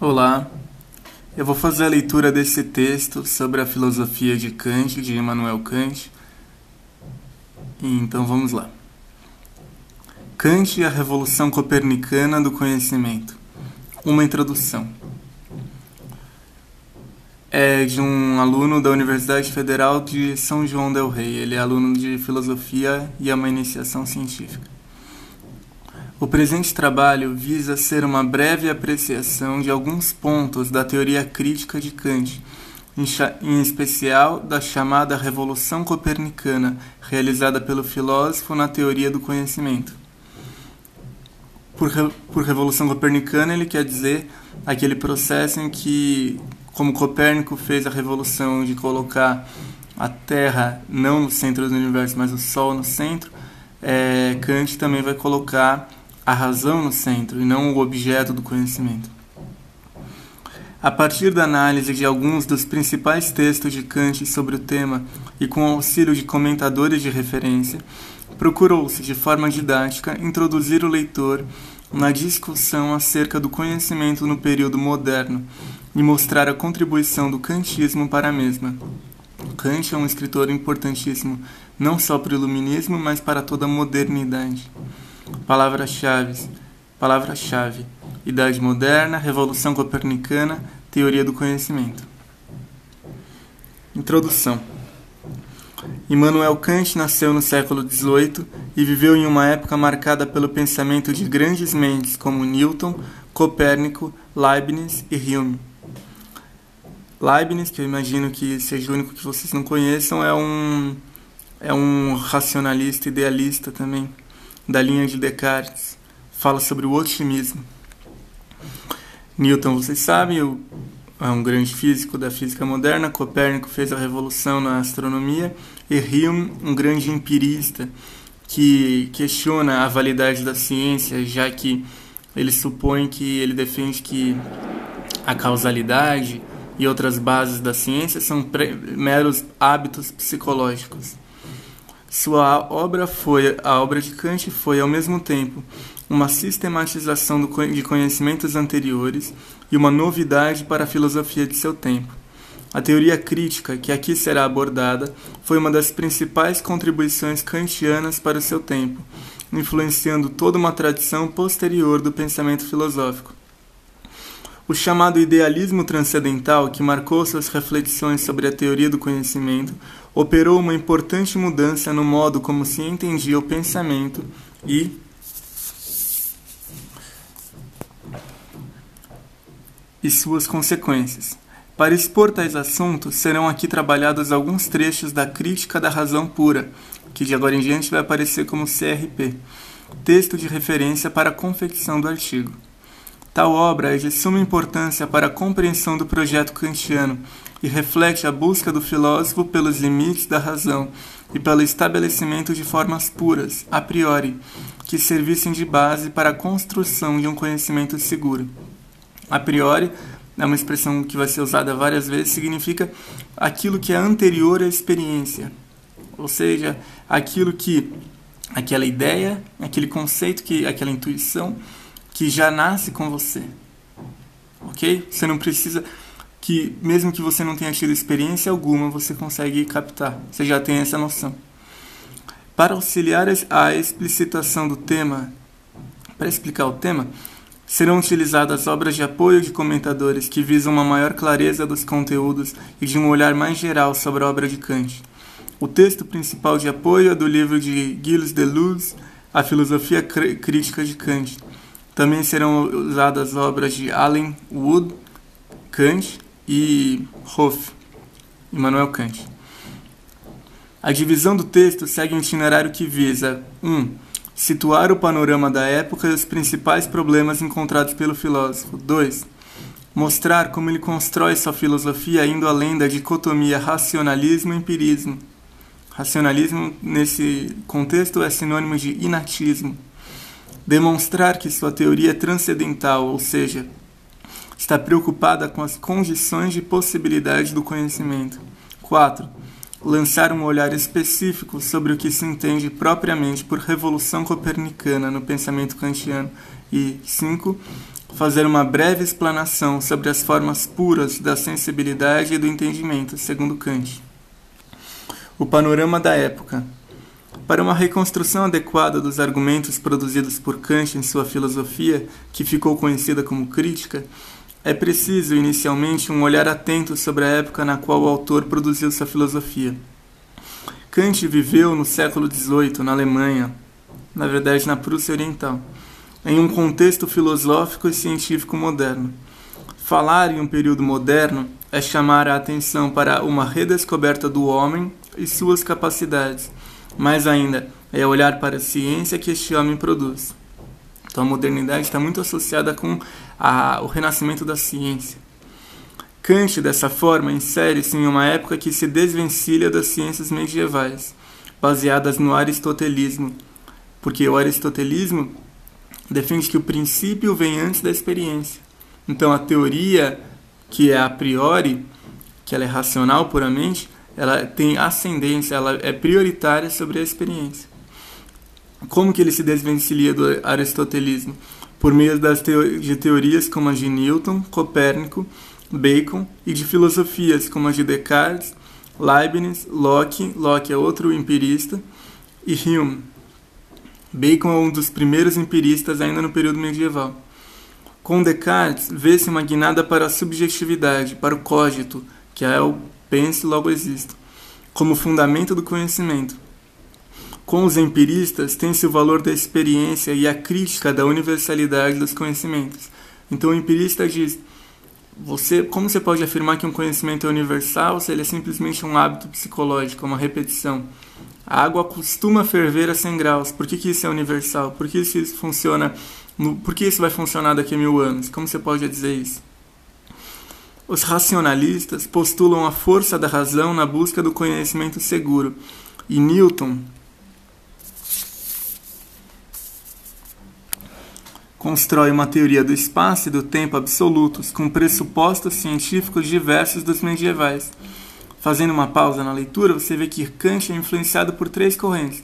Olá, eu vou fazer a leitura desse texto sobre a filosofia de Kant, de Immanuel Kant. Então vamos lá. Kant e a Revolução Copernicana do Conhecimento. Uma introdução. É de um aluno da Universidade Federal de São João del Rei. Ele é aluno de filosofia e é uma iniciação científica. O presente trabalho visa ser uma breve apreciação de alguns pontos da teoria crítica de Kant, em especial da chamada Revolução Copernicana, realizada pelo filósofo na teoria do conhecimento. Por Revolução Copernicana, ele quer dizer aquele processo em que, como Copérnico fez a revolução de colocar a Terra não no centro do universo, mas o Sol no centro, Kant também vai colocar a razão no centro e não o objeto do conhecimento. A partir da análise de alguns dos principais textos de Kant sobre o tema e com o auxílio de comentadores de referência, procurou-se, de forma didática, introduzir o leitor na discussão acerca do conhecimento no período moderno e mostrar a contribuição do kantismo para a mesma. Kant é um escritor importantíssimo não só para o iluminismo, mas para toda a modernidade. Palavra-chave: Idade Moderna, Revolução Copernicana, Teoria do Conhecimento. Introdução. Immanuel Kant nasceu no século XVIII e viveu em uma época marcada pelo pensamento de grandes mentes como Newton, Copérnico, Leibniz e Hume. Leibniz, que eu imagino que seja o único que vocês não conheçam, é um racionalista idealista também, da linha de Descartes. Fala sobre o otimismo. Newton, vocês sabem, é um grande físico da física moderna. Copérnico fez a revolução na astronomia. E Hume, um grande empirista que questiona a validade da ciência, já que ele defende que a causalidade e outras bases da ciência são meros hábitos psicológicos. A obra de Kant foi, ao mesmo tempo, uma sistematização de conhecimentos anteriores e uma novidade para a filosofia de seu tempo. A teoria crítica, que aqui será abordada, foi uma das principais contribuições kantianas para o seu tempo, influenciando toda uma tradição posterior do pensamento filosófico. O chamado idealismo transcendental, que marcou suas reflexões sobre a teoria do conhecimento, operou uma importante mudança no modo como se entendia o pensamento e suas consequências. Para expor tais assuntos, serão aqui trabalhados alguns trechos da Crítica da Razão Pura, que de agora em diante vai aparecer como CRP, texto de referência para a confecção do artigo. Tal obra é de suma importância para a compreensão do projeto kantiano e reflete a busca do filósofo pelos limites da razão e pelo estabelecimento de formas puras, a priori, que servissem de base para a construção de um conhecimento seguro. A priori é uma expressão que vai ser usada várias vezes, significa aquilo que é anterior à experiência, ou seja, aquela ideia, aquele conceito, aquela intuição que já nasce com você, ok? Você não precisa mesmo que você não tenha tido experiência alguma, você consegue captar, você já tem essa noção. Para auxiliar a explicitação do tema, para explicar o tema, serão utilizadas obras de apoio de comentadores que visam uma maior clareza dos conteúdos e de um olhar mais geral sobre a obra de Kant. O texto principal de apoio é do livro de Gilles Deleuze, A Filosofia Crítica de Kant. Também serão usadas obras de Allen Wood, Kant e Hoff, Immanuel Kant. A divisão do texto segue um itinerário que visa 1. Situar o panorama da época e os principais problemas encontrados pelo filósofo. 2. Mostrar como ele constrói sua filosofia indo além da dicotomia racionalismo e empirismo. Racionalismo, nesse contexto, é sinônimo de inatismo. Demonstrar que sua teoria é transcendental, ou seja, está preocupada com as condições de possibilidade do conhecimento. 4. Lançar um olhar específico sobre o que se entende propriamente por revolução copernicana no pensamento kantiano. E 5. fazer uma breve explanação sobre as formas puras da sensibilidade e do entendimento, segundo Kant. O panorama da época. Para uma reconstrução adequada dos argumentos produzidos por Kant em sua filosofia, que ficou conhecida como Crítica, é preciso, inicialmente, um olhar atento sobre a época na qual o autor produziu sua filosofia. Kant viveu no século XVIII, na Alemanha, na verdade na Prússia Oriental, em um contexto filosófico e científico moderno. Falar em um período moderno é chamar a atenção para uma redescoberta do homem e suas capacidades, mais ainda, é olhar para a ciência que este homem produz. Então a modernidade está muito associada com o renascimento da ciência. Kant, dessa forma, insere-se em uma época que se desvencilha das ciências medievais, baseadas no aristotelismo, porque o aristotelismo defende que o princípio vem antes da experiência. Então a teoria, que é a priori, que ela é racional puramente, ela tem ascendência, ela é prioritária sobre a experiência. Como que ele se desvencilha do aristotelismo? Por meio de teorias como a de Newton, Copérnico, Bacon, e de filosofias como a de Descartes, Leibniz, Locke é outro empirista, e Hume. Bacon é um dos primeiros empiristas ainda no período medieval. Com Descartes, vê-se uma guinada para a subjetividade, para o cogito, que é o penso e logo existo, como fundamento do conhecimento. Com os empiristas, tem-se o valor da experiência e a crítica da universalidade dos conhecimentos. Então o empirista diz, como você pode afirmar que um conhecimento é universal se ele é simplesmente um hábito psicológico, uma repetição? A água costuma ferver a 100 graus. Por que isso é universal? Por que isso funciona? Por que isso vai funcionar daqui a 1000 anos? Como você pode dizer isso? Os racionalistas postulam a força da razão na busca do conhecimento seguro. E Newton constrói uma teoria do espaço e do tempo absolutos, com pressupostos científicos diversos dos medievais. Fazendo uma pausa na leitura, você vê que Kant é influenciado por 3 correntes.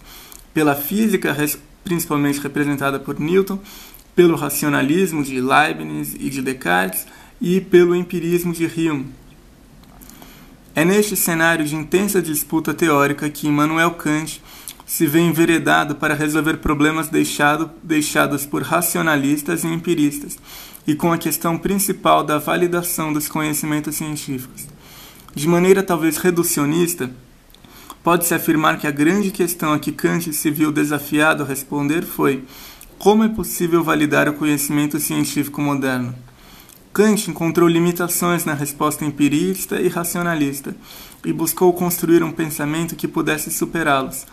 Pela física, principalmente representada por Newton, pelo racionalismo de Leibniz e de Descartes, e pelo empirismo de Hume. É neste cenário de intensa disputa teórica que Immanuel Kant se vê enveredado para resolver problemas deixados por racionalistas e empiristas, e com a questão principal da validação dos conhecimentos científicos. De maneira talvez reducionista, pode-se afirmar que a grande questão a que Kant se viu desafiado a responder foi: como é possível validar o conhecimento científico moderno? Kant encontrou limitações na resposta empirista e racionalista, e buscou construir um pensamento que pudesse superá-los,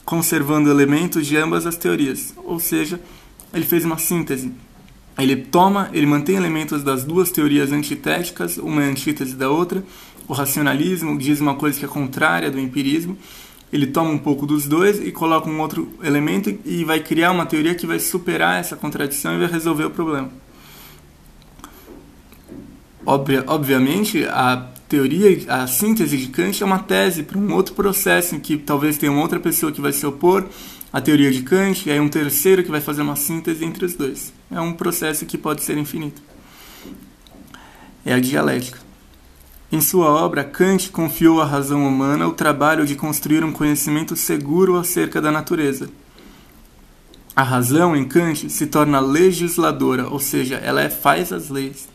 conservando elementos de ambas as teorias, ou seja, ele fez uma síntese. Ele mantém elementos das duas teorias antitéticas, uma é antítese da outra. O racionalismo diz uma coisa que é contrária do empirismo. Ele toma um pouco dos dois e coloca um outro elemento e vai criar uma teoria que vai superar essa contradição e vai resolver o problema. Obviamente, a síntese de Kant é uma tese para um outro processo em que talvez tenha uma outra pessoa que vai se opor à teoria de Kant, e aí um terceiro que vai fazer uma síntese entre os dois. É um processo que pode ser infinito. É a dialética. Em sua obra, Kant confiou à razão humana o trabalho de construir um conhecimento seguro acerca da natureza. A razão, em Kant, se torna legisladora, ou seja, ela faz as leis,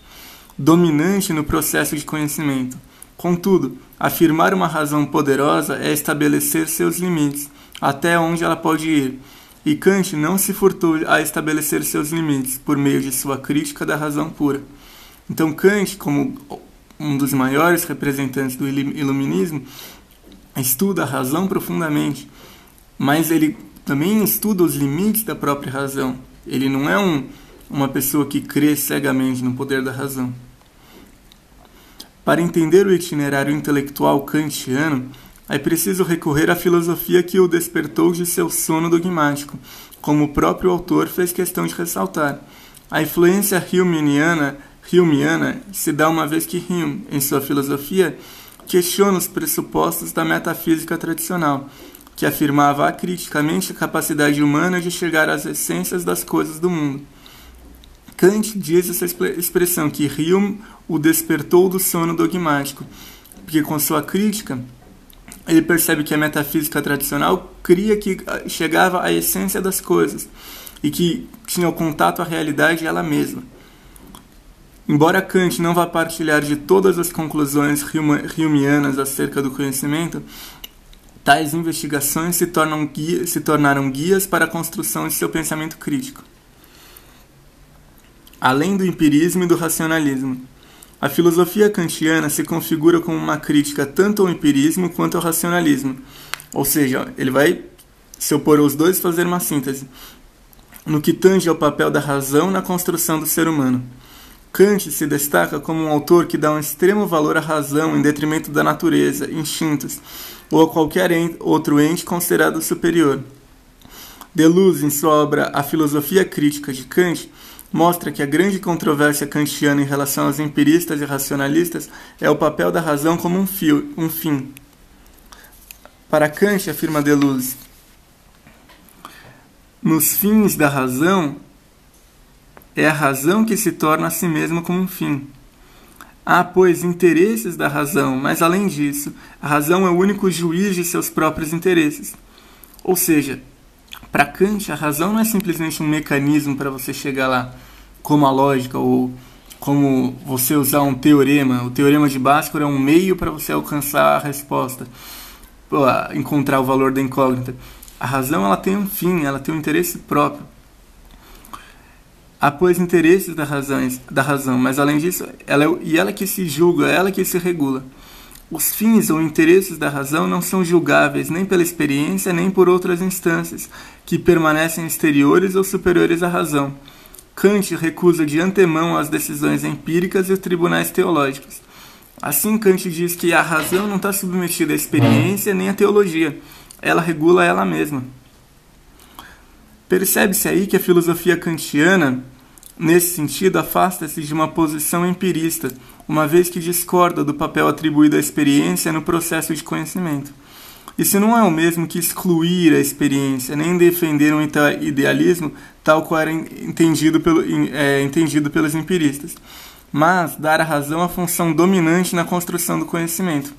dominante no processo de conhecimento. Contudo, afirmar uma razão poderosa é estabelecer seus limites, até onde ela pode ir, e Kant não se furtou a estabelecer seus limites por meio de sua crítica da razão pura. Então Kant, como um dos maiores representantes do iluminismo, estuda a razão profundamente, mas ele também estuda os limites da própria razão. Ele não é uma pessoa que crê cegamente no poder da razão. Para entender o itinerário intelectual kantiano, é preciso recorrer à filosofia que o despertou de seu sono dogmático, como o próprio autor fez questão de ressaltar. A influência humeana se dá uma vez que Hume, em sua filosofia, questiona os pressupostos da metafísica tradicional, que afirmava acriticamente a capacidade humana de chegar às essências das coisas do mundo. Kant diz essa expressão que Hume o despertou do sono dogmático, porque com sua crítica ele percebe que a metafísica tradicional cria que chegava à essência das coisas e que tinha o contato à realidade ela mesma. Embora Kant não vá partilhar de todas as conclusões humeanas acerca do conhecimento, tais investigações se tornaram guias para a construção de seu pensamento crítico. Além do empirismo e do racionalismo, a filosofia kantiana se configura como uma crítica tanto ao empirismo quanto ao racionalismo, ou seja, ele vai se opor aos dois e fazer uma síntese, no que tange ao papel da razão na construção do ser humano. Kant se destaca como um autor que dá um extremo valor à razão em detrimento da natureza, instintos, ou a qualquer outro ente considerado superior. Deleuze, em sua obra A Filosofia Crítica de Kant, mostra que a grande controvérsia kantiana em relação aos empiristas e racionalistas é o papel da razão como um fim. Para Kant, afirma Deleuze, nos fins da razão, é a razão que se torna a si mesma como um fim. Há, pois, interesses da razão, mas além disso, a razão é o único juiz de seus próprios interesses. Ou seja, para Kant, a razão não é simplesmente um mecanismo para você chegar lá, como a lógica, ou como você usar um teorema. O teorema de Bhaskara é um meio para você alcançar a resposta, encontrar o valor da incógnita. A razão ela tem um fim, ela tem um interesse próprio. Há, pois, interesses da razão, mas além disso, ela que se julga, ela que se regula. Os fins ou interesses da razão não são julgáveis nem pela experiência, nem por outras instâncias, que permanecem exteriores ou superiores à razão. Kant recusa de antemão as decisões empíricas e os tribunais teológicos. Assim, Kant diz que a razão não está submetida à experiência nem à teologia. Ela regula ela mesma. Percebe-se aí que a filosofia kantiana, nesse sentido, afasta-se de uma posição empirista, uma vez que discorda do papel atribuído à experiência no processo de conhecimento. Isso não é o mesmo que excluir a experiência, nem defender um idealismo tal qual era entendido pelos empiristas, mas dar à razão a função dominante na construção do conhecimento.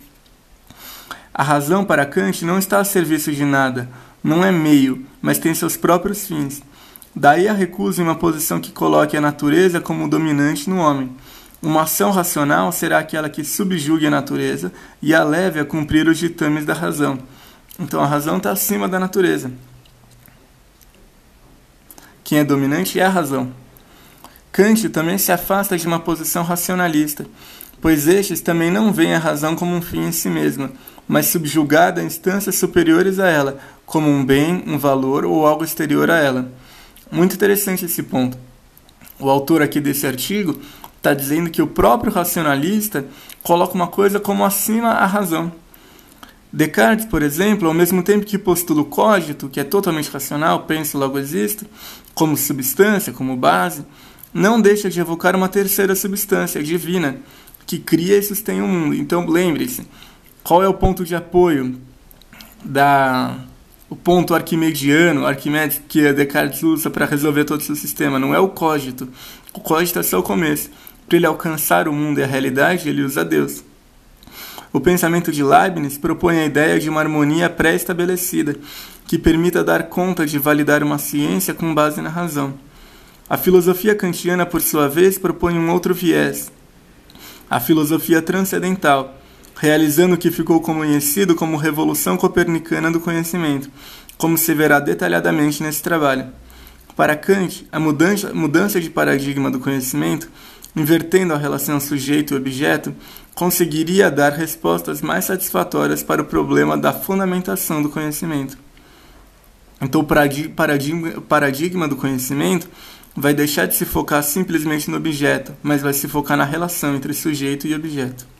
A razão, para Kant, não está a serviço de nada, não é meio, mas tem seus próprios fins. Daí a recusa em uma posição que coloque a natureza como dominante no homem. Uma ação racional será aquela que subjugue a natureza e a leve a cumprir os ditames da razão. Então a razão está acima da natureza. Quem é dominante é a razão. Kant também se afasta de uma posição racionalista, pois estes também não veem a razão como um fim em si mesma, mas subjugada a instâncias superiores a ela, como um bem, um valor ou algo exterior a ela. Muito interessante esse ponto. O autor aqui desse artigo está dizendo que o próprio racionalista coloca uma coisa como acima à razão. Descartes, por exemplo, ao mesmo tempo que postula o cogito, que é totalmente racional, penso, logo existo, como substância, como base, não deixa de evocar uma terceira substância, divina, que cria e sustém o mundo. Então, lembre-se, qual é o ponto de apoio o ponto arquimediano, Arquimedes, que Descartes usa para resolver todo o seu sistema? Não é o cogito. O cogito é só o começo. Para ele alcançar o mundo e a realidade, ele usa Deus. O pensamento de Leibniz propõe a ideia de uma harmonia pré-estabelecida, que permita dar conta de validar uma ciência com base na razão. A filosofia kantiana, por sua vez, propõe um outro viés, a filosofia transcendental, realizando o que ficou conhecido como Revolução Copernicana do Conhecimento, como se verá detalhadamente nesse trabalho. Para Kant, a mudança de paradigma do conhecimento, invertendo a relação sujeito e objeto, conseguiria dar respostas mais satisfatórias para o problema da fundamentação do conhecimento. Então, o paradigma do conhecimento vai deixar de se focar simplesmente no objeto, mas vai se focar na relação entre sujeito e objeto.